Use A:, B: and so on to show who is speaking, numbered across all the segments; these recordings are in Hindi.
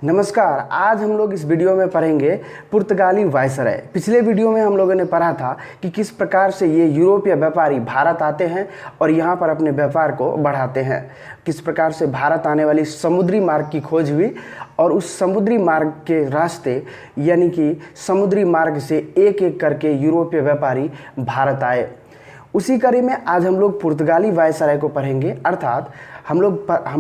A: नमस्कार। आज हम लोग इस वीडियो में पढ़ेंगे पुर्तगाली वायसराय। पिछले वीडियो में हम लोगों ने पढ़ा था कि किस प्रकार से ये यूरोपीय व्यापारी भारत आते हैं और यहाँ पर अपने व्यापार को बढ़ाते हैं। किस प्रकार से भारत आने वाली समुद्री मार्ग की खोज हुई और उस समुद्री मार्ग के रास्ते यानी कि समुद्री मार्ग से एक एक करके यूरोपीय व्यापारी भारत आए। उसी कड़ी में आज हम लोग पुर्तगाली वायसराय को पढ़ेंगे। अर्थात हम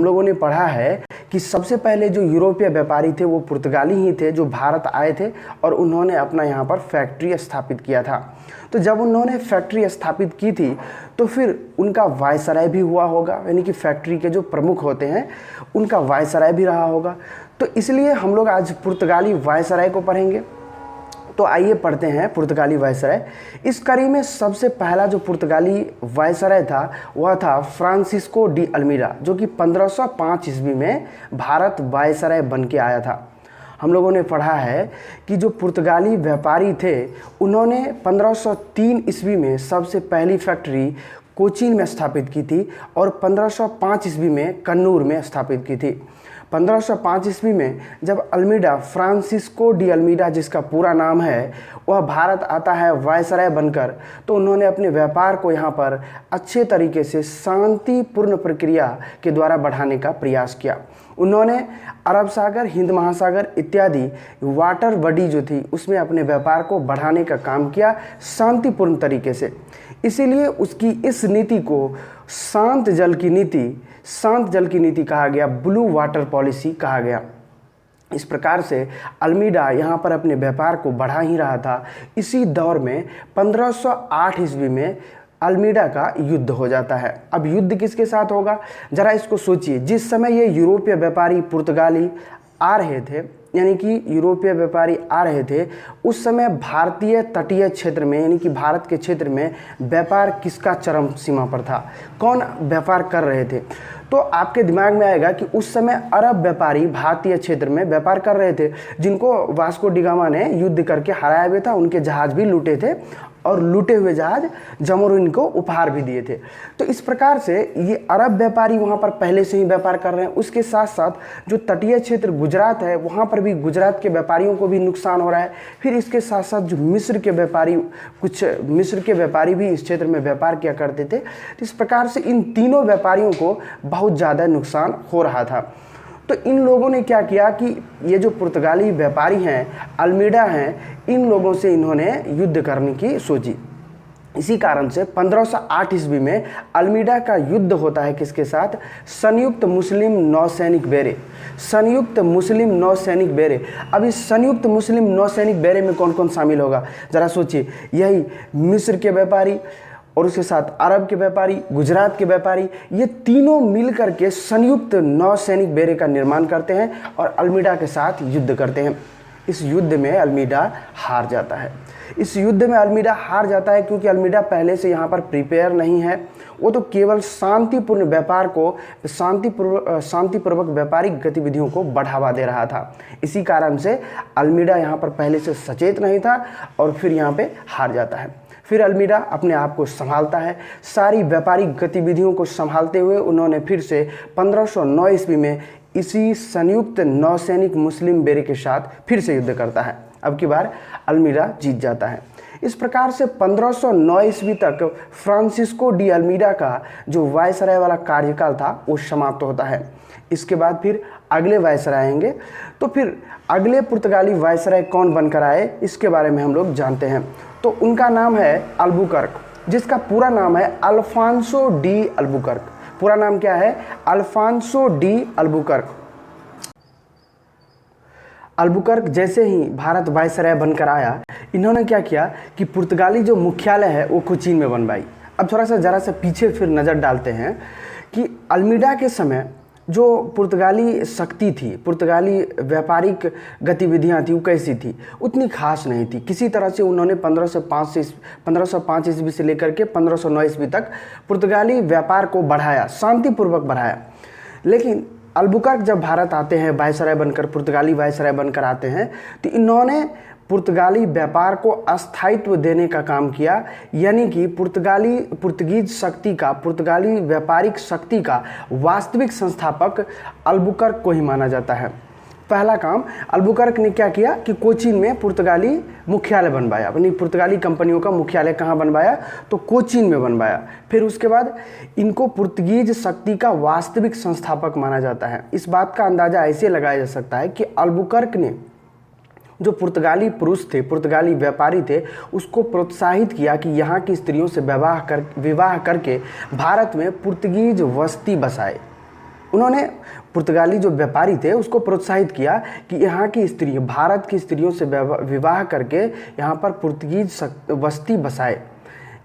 A: लोगों ने पढ़ा है कि सबसे पहले जो यूरोपीय व्यापारी थे वो पुर्तगाली ही थे जो भारत आए थे और उन्होंने अपना यहाँ पर फैक्ट्री स्थापित किया था। तो जब उन्होंने फैक्ट्री स्थापित की थी तो फिर उनका वायसराय भी हुआ होगा, यानी कि फैक्ट्री के जो प्रमुख होते हैं उनका वायसराय भी रहा होगा। तो इसलिए हम लोग आज पुर्तगाली वायसराय को पढ़ेंगे। तो आइए पढ़ते हैं पुर्तगाली वायसराय। इस कड़ी में सबसे पहला जो पुर्तगाली वायसराय था वह था फ्रांसिस्को डी अल्मीडा, जो कि 1505 ईस्वी में भारत वायसराय बन के आया था। हम लोगों ने पढ़ा है कि जो पुर्तगाली व्यापारी थे उन्होंने 1503 ईस्वी में सबसे पहली फैक्ट्री कोचीन में स्थापित की थी और 1505 ईस्वी में कन्नूर में स्थापित की थी। 1505 ईस्वी में जब अल्मीडा, फ्रांसिस्को डी अल्मीडा जिसका पूरा नाम है, वह भारत आता है वायसराय बनकर, तो उन्होंने अपने व्यापार को यहाँ पर अच्छे तरीके से शांतिपूर्ण प्रक्रिया के द्वारा बढ़ाने का प्रयास किया। उन्होंने अरब सागर, हिंद महासागर इत्यादि वाटर बॉडी जो थी उसमें अपने व्यापार को बढ़ाने का काम किया शांतिपूर्ण तरीके से। इसीलिए उसकी इस नीति को शांत जल की नीति कहा गया, ब्लू वाटर पॉलिसी कहा गया। इस प्रकार से अल्मीडा यहाँ पर अपने व्यापार को बढ़ा ही रहा था। इसी दौर में 1508 ईस्वी में अल्मीडा का युद्ध हो जाता है। अब युद्ध किसके साथ होगा, जरा इसको सोचिए। जिस समय ये यूरोपीय व्यापारी पुर्तगाली आ रहे थे, यानी कि यूरोपीय व्यापारी आ रहे थे, उस समय भारतीय तटीय क्षेत्र में यानी कि भारत के क्षेत्र में व्यापार किसका चरम सीमा पर था, कौन व्यापार कर रहे थे। तो आपके दिमाग में आएगा कि उस समय अरब व्यापारी भारतीय क्षेत्र में व्यापार कर रहे थे, जिनको वास्को डी गामा ने युद्ध करके हराया भी था। उनके जहाज भी लूटे थे और लूटे हुए जहाज जमोरिन को उपहार भी दिए थे। तो इस प्रकार से ये अरब व्यापारी वहाँ पर पहले से ही व्यापार कर रहे हैं। उसके साथ साथ जो तटीय क्षेत्र गुजरात है वहाँ पर भी गुजरात के व्यापारियों को भी नुकसान हो रहा है। फिर इसके साथ साथ जो कुछ मिस्र के व्यापारी भी इस क्षेत्र में व्यापार किया करते थे। तो इस प्रकार से इन तीनों व्यापारियों को बहुत ज़्यादा नुकसान हो रहा था। तो इन लोगों ने क्या किया कि ये जो पुर्तगाली व्यापारी हैं, अल्मीडा हैं, इन लोगों से इन्होंने युद्ध करने की सोची। इसी कारण से 1508 ईस्वी में अल्मीडा का युद्ध होता है किसके साथ, संयुक्त मुस्लिम नौसैनिक बेरे। अब इस संयुक्त मुस्लिम नौसैनिक बेरे में कौन कौन शामिल होगा, जरा सोचिए। यही मिस्र के व्यापारी और उसके साथ अरब के व्यापारी, गुजरात के व्यापारी, ये तीनों मिलकर के संयुक्त नौसैनिक बेरे का निर्माण करते हैं और अल्मीडा के साथ युद्ध करते हैं। इस युद्ध में अल्मीडा हार जाता है। क्योंकि अल्मीडा पहले से यहाँ पर प्रिपेयर नहीं है। वो तो केवल शांतिपूर्ण व्यापार को, शांतिपूर्वक व्यापारिक गतिविधियों को बढ़ावा दे रहा था। इसी कारण से अल्मीडा यहाँ पर पहले से सचेत नहीं था और फिर यहाँ पे हार जाता है। फिर अल्मीडा अपने आप को संभालता है। सारी व्यापारिक गतिविधियों को संभालते हुए उन्होंने फिर से 1509 ईस्वी में इसी संयुक्त नौसैनिक मुस्लिम बेरे के साथ फिर से युद्ध करता है। अब की बार अल्मीडा जीत जाता है। इस प्रकार से 1509 ईस्वी तक फ्रांसिस्को डी अल्मीडा का जो वायसराय वाला कार्यकाल था वो समाप्त होता है। इसके बाद फिर अगले वायसराय आएंगे। तो फिर अगले पुर्तगाली वायसराय कौन बनकर आए इसके बारे में हम लोग जानते हैं। तो उनका नाम है अल्बुकर्क, जिसका पूरा नाम है अल्फांसो डी अल्बुकर्क। पूरा नाम क्या है, अल्फांसो डी अल्बुकर्क। अल्बुकर्क जैसे ही भारत वायसराय बनकर आया, इन्होंने क्या किया कि पुर्तगाली जो मुख्यालय है वो कोचीन में बनवाई। अब जरा सा पीछे फिर नज़र डालते हैं कि अल्मीडा के समय जो पुर्तगाली शक्ति थी, पुर्तगाली व्यापारिक गतिविधियां थी, वो कैसी थी, उतनी खास नहीं थी। किसी तरह से उन्होंने 1505 ईस्वी से लेकर के 1509 ईस्वी तक पुर्तगाली व्यापार को बढ़ाया, शांतिपूर्वक बढ़ाया। लेकिन अल्बुकर्क जब भारत आते हैं वायसराय बनकर, पुर्तगाली वायसराय बनकर आते हैं, तो इन्होंने पुर्तगाली व्यापार को अस्थायित्व देने का काम किया। यानी कि पुर्तगीज शक्ति का, पुर्तगाली व्यापारिक शक्ति का वास्तविक संस्थापक अल्बुकर्क को ही माना जाता है। पहला काम अल्बुकर्क ने क्या किया कि कोचीन में पुर्तगाली मुख्यालय बनवाया, अपनी पुर्तगाली कंपनियों का मुख्यालय कहाँ बनवाया, तो कोचीन में बनवाया। फिर उसके बाद इनको पुर्तगीज शक्ति का वास्तविक संस्थापक माना जाता है। इस बात का अंदाज़ा ऐसे लगाया जा सकता है कि अल्बुकर्क ने जो पुर्तगाली पुरुष थे, पुर्तगाली व्यापारी थे, उसको प्रोत्साहित किया कि यहाँ की स्त्रियों से विवाह करके भारत में पुर्तगीज बस्ती बसाए। उन्होंने पुर्तगाली जो व्यापारी थे उसको प्रोत्साहित किया कि यहाँ की स्त्री, भारत की स्त्रियों से विवाह करके यहाँ पर पुर्तगीज बस्ती बसाए।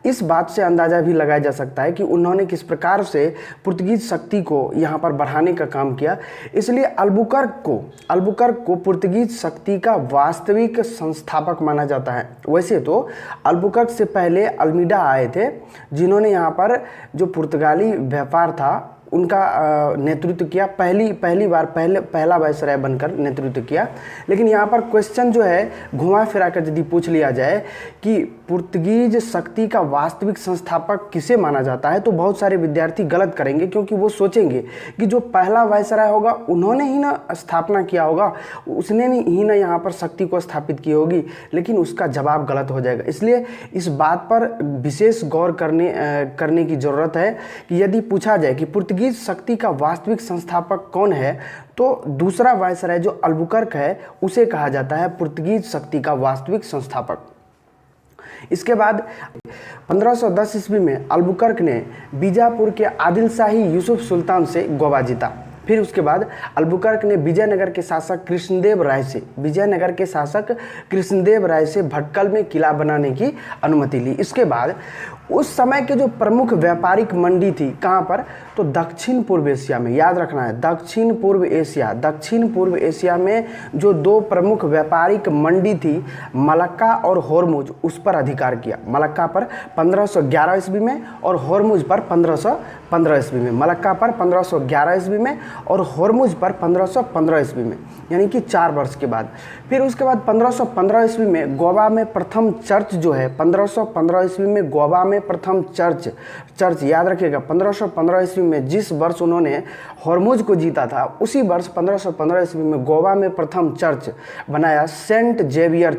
A: इस बात से अंदाज़ा भी लगाया जा सकता है कि उन्होंने किस प्रकार से पुर्तगीज शक्ति को यहाँ पर बढ़ाने का काम किया। इसलिए अल्बुकर्क को पुर्तगीज शक्ति का वास्तविक संस्थापक माना जाता है। वैसे तो अल्बुकर्क से पहले अल्मीडा आए थे, जिन्होंने यहाँ पर जो पुर्तगाली व्यापार था उनका नेतृत्व किया, पहला वायसराय बनकर नेतृत्व किया। लेकिन यहाँ पर क्वेश्चन जो है घुमा फिरा कर यदि पूछ लिया जाए कि पुर्तगीज शक्ति का वास्तविक संस्थापक किसे माना जाता है, तो बहुत सारे विद्यार्थी गलत करेंगे, क्योंकि वो सोचेंगे कि जो पहला वायसराय होगा उन्होंने ही ना स्थापना किया होगा, उसने ही ना यहाँ पर शक्ति को स्थापित की होगी। लेकिन उसका जवाब गलत हो जाएगा। इसलिए इस बात पर विशेष गौर करने की ज़रूरत है कि यदि पूछा जाए कि पुर्तगीज शक्ति का वास्तविक संस्थापक कौन है, तो दूसरा वायसराय जो अल्बुकर्क है उसे कहा जाता है पुर्तगीज शक्ति का वास्तविक संस्थापक। इसके बाद 1510 ईस्वी में अल्बुकर्क ने बीजापुर के आदिल शाही यूसुफ सुल्तान से गोवा जीता। फिर उसके बाद अल्बुकर्क ने विजयनगर के शासक कृष्णदेव राय से भटकल में किला बनाने की अनुमति ली। इसके बाद उस समय के जो प्रमुख व्यापारिक मंडी थी कहाँ पर, तो दक्षिण पूर्व एशिया में, याद रखना है दक्षिण पूर्व एशिया में जो दो प्रमुख व्यापारिक मंडी थी मलक्का और होर्मुज, उस पर अधिकार किया। मलक्का पर 1511 ईस्वी में और होर्मुज पर 1515 ईस्वी में। मलक्का पर 1511 ईस्वी में और होर्मुज पर 1515 ईस्वी में, यानी कि 4 वर्ष के बाद। फिर उसके बाद 1515 ईस्वी में गोवा में प्रथम चर्च जो है, 1515 ईस्वी में गोवा में प्रथम चर्च याद रखिएगा। 1515 ईस्वी में जिस वर्ष उन्होंने होर्मुज को जीता था, उसी वर्ष 1515 ईस्वी में गोवा में प्रथम चर्च बनाया, सेंट जेवियर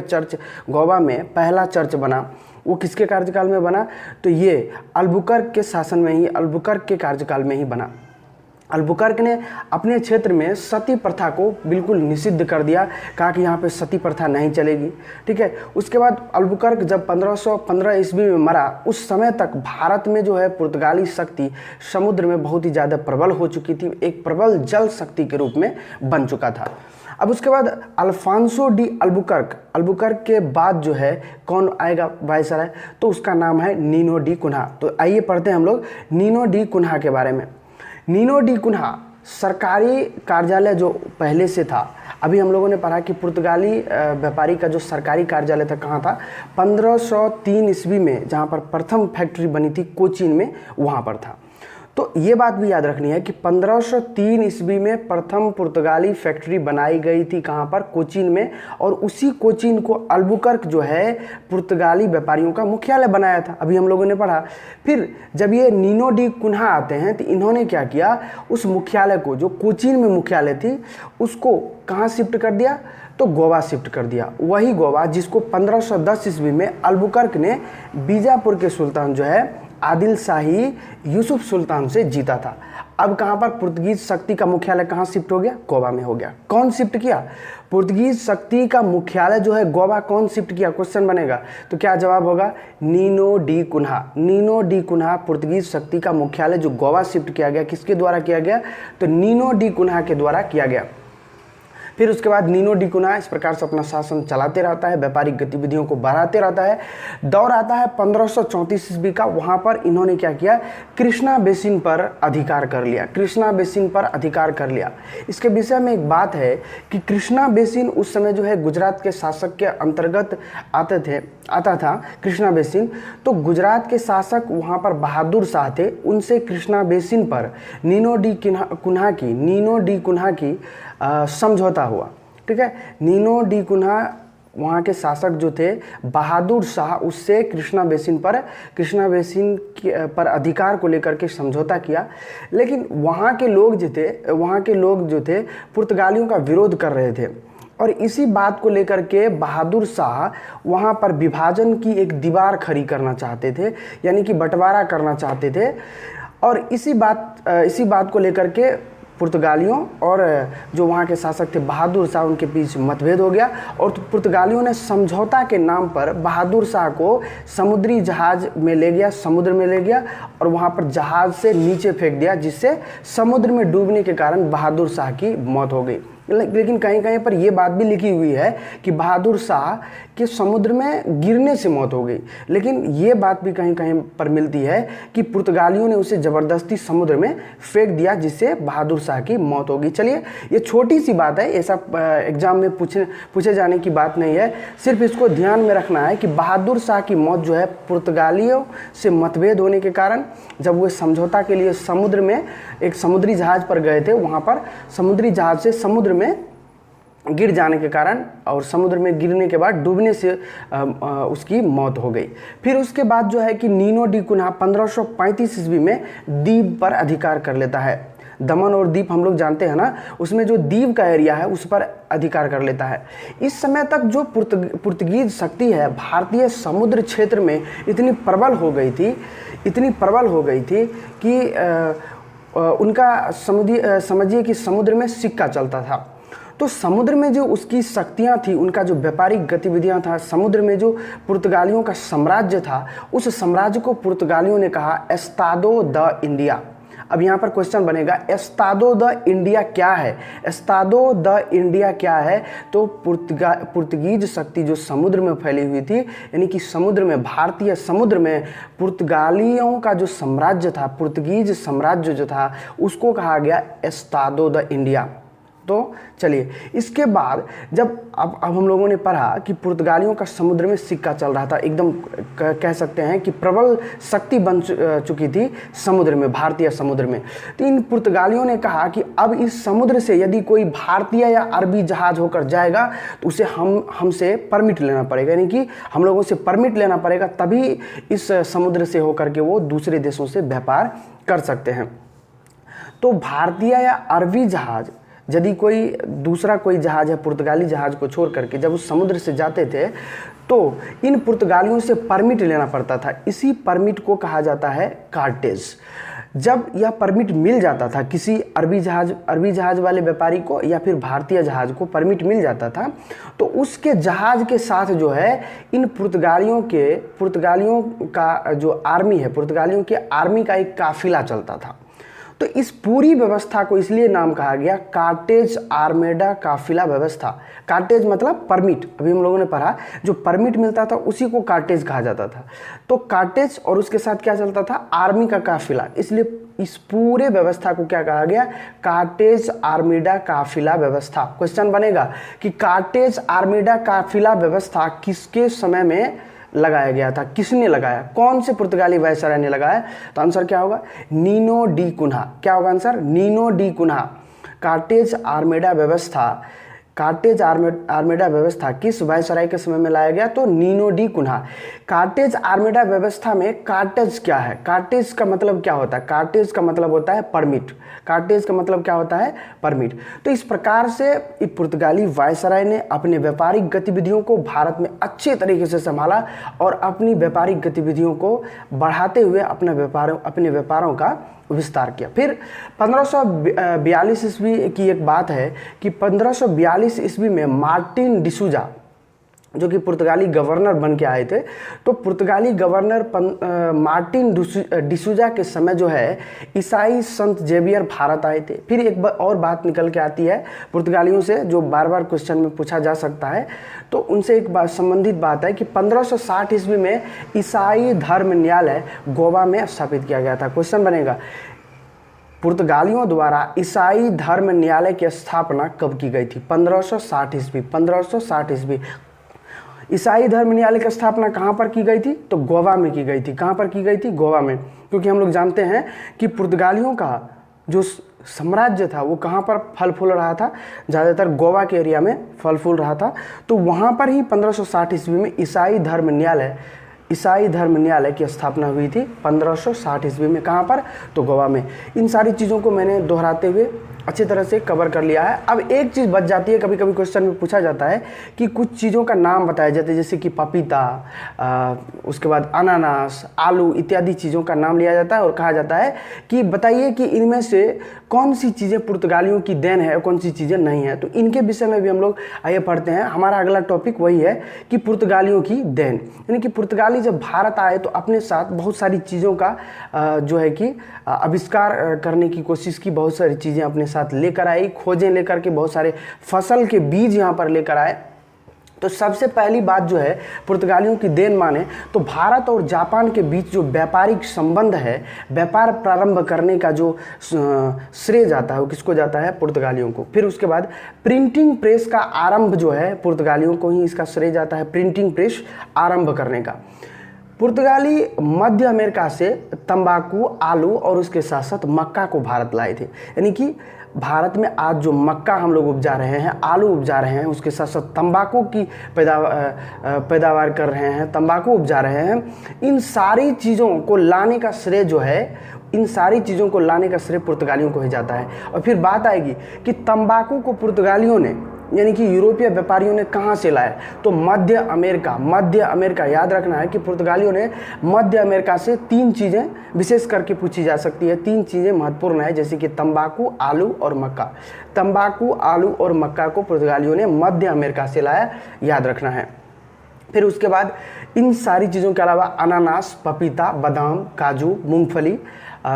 A: चर्च गोवा में पहला चर्च बना। वो किसके कार्यकाल में बना, तो ये अल्बुकर्क के कार्यकाल में ही बना। अल्बुकर्क ने अपने क्षेत्र में सती प्रथा को बिल्कुल निषिद्ध कर दिया, कहा कि यहाँ पे सती प्रथा नहीं चलेगी। ठीक है। उसके बाद अल्बुकर्क जब 1515 ईस्वी में मरा, उस समय तक भारत में जो है पुर्तगाली शक्ति समुद्र में बहुत ही ज़्यादा प्रबल हो चुकी थी, एक प्रबल जल शक्ति के रूप में बन चुका था। अब उसके बाद अल्फांसो डी अल्बुकर्क के बाद जो है कौन आएगा वायसराय, तो उसका नाम है नीनो डी कुन्हा। तो आइए पढ़ते हैं हम लोग नीनो डी कुन्हा के बारे में। नीनो डी कुन्हा सरकारी कार्यालय जो पहले से था, अभी हम लोगों ने पढ़ा कि पुर्तगाली व्यापारी का जो सरकारी कार्यालय था कहाँ था, 1503 ईस्वी में जहाँ पर प्रथम फैक्ट्री बनी थी कोचीन में, वहाँ पर था। तो ये बात भी याद रखनी है कि 1503 ईस्वी में प्रथम पुर्तगाली फैक्ट्री बनाई गई थी कहाँ पर, कोचीन में, और उसी कोचीन को अल्बुकर्क जो है पुर्तगाली व्यापारियों का मुख्यालय बनाया था, अभी हम लोगों ने पढ़ा। फिर जब ये नीनो डी कुन्हा आते हैं तो इन्होंने क्या किया, उस मुख्यालय को, जो कोचीन में मुख्यालय थी, उसको कहाँ शिफ्ट कर दिया, तो गोवा शिफ्ट कर दिया। वही गोवा जिसको 1510 ईस्वी में अल्बुकर्क ने बीजापुर के सुल्तान जो है आदिल शाही यूसुफ सुल्तान से जीता था। अब कहाँ पर पुर्तगीज शक्ति का मुख्यालय कहाँ शिफ्ट हो गया, गोवा में हो गया। कौन शिफ्ट किया, पुर्तगीज शक्ति का मुख्यालय जो है गोवा कौन शिफ्ट किया, क्वेश्चन बनेगा। तो क्या जवाब होगा, नीनो डी कुन्हा पुर्तगीज शक्ति का मुख्यालय जो गोवा शिफ्ट किया गया, किसके द्वारा किया गया, तो नीनो डी कुन्हा के द्वारा किया गया। फिर उसके बाद नीनो डी कुन्हा इस प्रकार से अपना शासन चलाते रहता है, व्यापारिक गतिविधियों को बढ़ाते रहता है। दौर आता है 1534 ईस्वी का, वहाँ पर इन्होंने क्या किया, कृष्णा बेसिन पर अधिकार कर लिया। इसके विषय में एक बात है कि कृष्णा बेसिन उस समय जो है गुजरात के शासक के अंतर्गत आता था कृष्णा बेसिन। तो गुजरात के शासक वहाँ पर बहादुर शाह थे, उनसे कृष्णा बेसिन पर नीनो डी कुन्हा की समझौता हुआ। ठीक है, नीनो डी कुन्हा वहाँ के शासक जो थे बहादुर शाह, उससे कृष्णा बेसिन पर अधिकार को लेकर के समझौता किया। लेकिन वहाँ के लोग जो थे पुर्तगालियों का विरोध कर रहे थे और इसी बात को लेकर के बहादुर शाह वहाँ पर विभाजन की एक दीवार खड़ी करना चाहते थे, यानी कि बंटवारा करना चाहते थे। और इसी बात को लेकर के पुर्तगालियों और जो वहाँ के शासक थे बहादुर शाह, उनके बीच मतभेद हो गया और पुर्तगालियों ने समझौता के नाम पर बहादुर शाह को समुद्री जहाज में ले गया, समुद्र में ले गया और वहाँ पर जहाज से नीचे फेंक दिया, जिससे समुद्र में डूबने के कारण बहादुर शाह की मौत हो गई। लेकिन कहीं कहीं पर यह बात भी लिखी हुई है कि बहादुर शाह के समुद्र में गिरने से मौत हो गई, लेकिन ये बात भी कहीं कहीं पर मिलती है कि पुर्तगालियों ने उसे ज़बरदस्ती समुद्र में फेंक दिया, जिससे बहादुर शाह की मौत हो गई। चलिए, ये छोटी सी बात है, ऐसा एग्जाम में पूछे जाने की बात नहीं है, सिर्फ इसको ध्यान में रखना है कि बहादुर शाह की मौत जो है पुर्तगालियों से मतभेद होने के कारण, जब वो समझौता के लिए समुद्र में एक समुद्री जहाज पर गए थे, वहाँ पर समुद्री जहाज से समुद्र में गिर जाने के कारण और समुद्र में गिरने के बाद डूबने से उसकी मौत हो गई। फिर उसके बाद जो है कि नीनो डी कुन्हा 1535 ईस्वी में द्वीप पर अधिकार कर लेता है। दमन और द्वीप हम लोग जानते हैं ना, उसमें जो द्वीप का एरिया है उस पर अधिकार कर लेता है। इस समय तक जो पुर्तगीज शक्ति है भारतीय समुद्र क्षेत्र में इतनी प्रबल हो गई थी कि उनका समझिए कि समुद्र में सिक्का चलता था। तो समुद्र में जो उसकी शक्तियाँ थी, उनका जो व्यापारिक गतिविधियाँ था, समुद्र में जो पुर्तगालियों का साम्राज्य था, उस साम्राज्य को पुर्तगालियों ने कहा एस्तादो द इंडिया। अब यहाँ पर क्वेश्चन बनेगा, एस्तादो द इंडिया क्या है? एस्तादो द इंडिया क्या है? तो पुर्तगीज शक्ति जो समुद्र में फैली हुई थी, यानी कि समुद्र में, भारतीय समुद्र में पुर्तगालियों का जो साम्राज्य था, पुर्तगीज साम्राज्य जो था, उसको कहा गया एस्तादो द इंडिया। तो चलिए, इसके बाद जब अब हम लोगों ने पढ़ा कि पुर्तगालियों का समुद्र में सिक्का चल रहा था, एकदम कह सकते हैं कि प्रबल शक्ति बन चुकी थी समुद्र में, भारतीय समुद्र में। तो इन पुर्तगालियों ने कहा कि अब इस समुद्र से यदि कोई भारतीय या अरबी जहाज होकर जाएगा तो उसे हमसे परमिट लेना पड़ेगा, यानी कि हम लोगों से परमिट लेना पड़ेगा, तभी इस समुद्र से होकर के वो दूसरे देशों से व्यापार कर सकते हैं। तो भारतीय या अरबी जहाज, यदि दूसरा कोई जहाज है पुर्तगाली जहाज को छोड़ करके जब उस समुद्र से जाते थे तो इन पुर्तगालियों से परमिट लेना पड़ता था। इसी परमिट को कहा जाता है कार्टेज। जब यह परमिट मिल जाता था किसी अरबी जहाज वाले व्यापारी को या फिर भारतीय जहाज को परमिट मिल जाता था, तो उसके जहाज के साथ जो है इन पुर्तगालियों का जो आर्मी है, पुर्तगालियों के आर्मी का एक काफिला चलता था। तो इस पूरी व्यवस्था को इसलिए नाम कहा गया कार्टेज आर्मेडा काफिला व्यवस्था। कार्टेज मतलब परमिट, अभी हम लोगों ने पढ़ा, जो परमिट मिलता था उसी को कार्टेज कहा जाता था। तो कार्टेज और उसके साथ क्या चलता था? आर्मी का काफिला। इसलिए इस पूरे व्यवस्था को क्या कहा गया? कार्टेज आर्मेडा काफिला व्यवस्था। क्वेश्चन बनेगा कि कार्टेज आर्मेडा काफिला व्यवस्था किसके समय में लगाया गया था? किसने लगाया? कौन से पुर्तगाली वायसराय ने लगाया? तो आंसर क्या होगा? Nino da Cunha. क्या होगा आंसर? Nino da Cunha. कार्टेज आर्मेडा व्यवस्था किस वायसराय के समय में लाया गया? तो नीनो डी कुन्हा। कार्टेज आर्मेडा व्यवस्था में कार्टेज क्या है? कार्टेज का मतलब क्या होता है? कार्टेज का मतलब होता है परमिट। कार्टेज का मतलब क्या होता है? परमिट। तो इस प्रकार से पुर्तगाली वायसराय ने अपने व्यापारिक गतिविधियों को भारत में अच्छे तरीके से संभाला और अपनी व्यापारिक गतिविधियों को बढ़ाते हुए अपने व्यापारों का विस्तार किया। फिर 1542 ईस्वी की एक बात है कि 1542 ईस्वी में मार्टिन डिसूजा, जो कि पुर्तगाली गवर्नर बन के आए थे, तो पुर्तगाली गवर्नर मार्टिन डिसूजा के समय जो है ईसाई संत जेवियर भारत आए थे। फिर एक और बात निकल के आती है पुर्तगालियों से, जो बार बार क्वेश्चन में पूछा जा सकता है, तो उनसे एक संबंधित बात है कि 1560 ईस्वी में ईसाई धर्म न्यायालय गोवा में स्थापित किया गया था। क्वेश्चन बनेगा, पुर्तगालियों द्वारा ईसाई धर्म न्यायालय की स्थापना कब की गई थी? 1560 ईस्वी। 1560 ईस्वी ईसाई धर्म न्यायालय की स्थापना कहाँ पर की गई थी? तो गोवा में की गई थी। कहाँ पर की गई थी? गोवा में। क्योंकि हम लोग जानते हैं कि पुर्तगालियों का जो साम्राज्य था वो कहाँ पर फल फूल रहा था, ज़्यादातर गोवा के एरिया में फल फूल रहा था। तो वहाँ पर ही 1560 ईस्वी में ईसाई धर्म न्यायालय की स्थापना हुई थी 1560 ईस्वी में। कहाँ पर? तो गोवा में। इन सारी चीज़ों को मैंने दोहराते हुए अच्छी तरह से कवर कर लिया है। अब एक चीज़ बच जाती है, कभी कभी क्वेश्चन में पूछा जाता है कि कुछ चीज़ों का नाम बताया जाता है, जैसे कि पपीता, उसके बाद अनानास, आलू इत्यादि चीज़ों का नाम लिया जाता है और कहा जाता है कि बताइए कि इनमें से कौन सी चीज़ें पुर्तगालियों की देन है और कौन सी चीज़ें नहीं है। तो इनके विषय में भी हम लोग आइए पढ़ते हैं। हमारा अगला टॉपिक वही है कि पुर्तगालियों की देन, यानी कि पुर्तगाली जब भारत आए तो अपने साथ बहुत सारी चीज़ों का जो है कि आविष्कार करने की कोशिश की, बहुत सारी चीज़ें अपने साथ लेकर आई, खोजें लेकर के, बहुत सारे फसल के बीज यहाँ पर लेकर आए। तो सबसे पहली बात जो है पुर्तगालियों की देन माने तो भारत और जापान के बीच जो व्यापारिक संबंध है, व्यापार प्रारंभ करने का जो श्रेय जाता है वो किसको जाता है? पुर्तगालियों को। फिर उसके बाद प्रिंटिंग प्रेस का आरंभ जो है पुर्तगालियों को ही इसका श्रेय जाता है, प्रिंटिंग प्रेस आरंभ करने का। पुर्तगाली मध्य अमेरिका से तंबाकू, आलू और उसके साथ साथ मक्का को भारत लाए थे। यानी कि भारत में आज जो मक्का हम लोग उपजा रहे हैं, आलू उपजा रहे हैं, उसके साथ साथ तंबाकू की पैदावार कर रहे हैं, तंबाकू उपजा रहे हैं, इन सारी चीज़ों को लाने का श्रेय जो है, इन सारी चीज़ों को लाने का श्रेय पुर्तगालियों को ही जाता है। और फिर बात आएगी कि तंबाकू को पुर्तगालियों ने यानी कि यूरोपीय व्यापारियों ने कहाँ से लाया? तो मध्य अमेरिका। याद रखना है कि पुर्तगालियों ने मध्य अमेरिका से 3 चीज़ें विशेष करके पूछी जा सकती है, 3 चीज़ें महत्वपूर्ण है, जैसे कि तंबाकू, आलू और मक्का। तंबाकू, आलू और मक्का को पुर्तगालियों ने मध्य अमेरिका से लाया, याद रखना है। फिर उसके बाद इन सारी चीज़ों के अलावा अनानास, पपीता, बादाम, काजू, मूंगफली,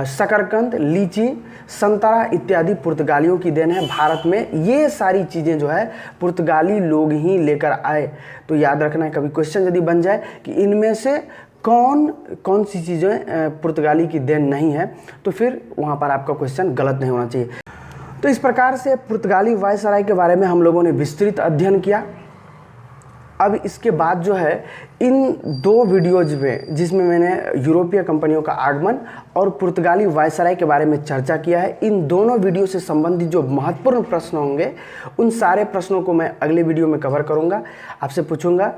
A: शकरकंद, लीची, संतरा इत्यादि पुर्तगालियों की देन है। भारत में ये सारी चीज़ें जो है पुर्तगाली लोग ही लेकर आए। तो याद रखना है, कभी क्वेश्चन यदि बन जाए कि इनमें से कौन सी चीज़ें पुर्तगाली की देन नहीं है, तो फिर वहाँ पर आपका क्वेश्चन गलत नहीं होना चाहिए। तो इस प्रकार से पुर्तगाली वायसराय के बारे में हम लोगों ने विस्तृत अध्ययन किया। अब इसके बाद जो है इन 2 वीडियोज़ में, जिसमें मैंने यूरोपीय कंपनियों का आगमन और पुर्तगाली वायसराय के बारे में चर्चा किया है, इन दोनों वीडियो से संबंधित जो महत्वपूर्ण प्रश्न होंगे उन सारे प्रश्नों को मैं अगले वीडियो में कवर करूंगा, आपसे पूछूंगा।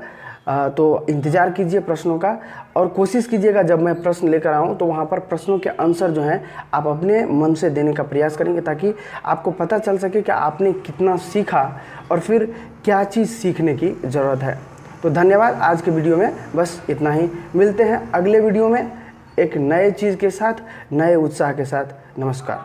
A: तो इंतज़ार कीजिए प्रश्नों का और कोशिश कीजिएगा जब मैं प्रश्न लेकर आऊँ तो वहाँ पर प्रश्नों के आंसर जो हैं आप अपने मन से देने का प्रयास करेंगे, ताकि आपको पता चल सके कि आपने कितना सीखा और फिर क्या चीज़ सीखने की ज़रूरत है। तो धन्यवाद। आज के वीडियो में बस इतना ही। मिलते हैं अगले वीडियो में एक नए चीज़ के साथ, नए उत्साह के साथ। नमस्कार।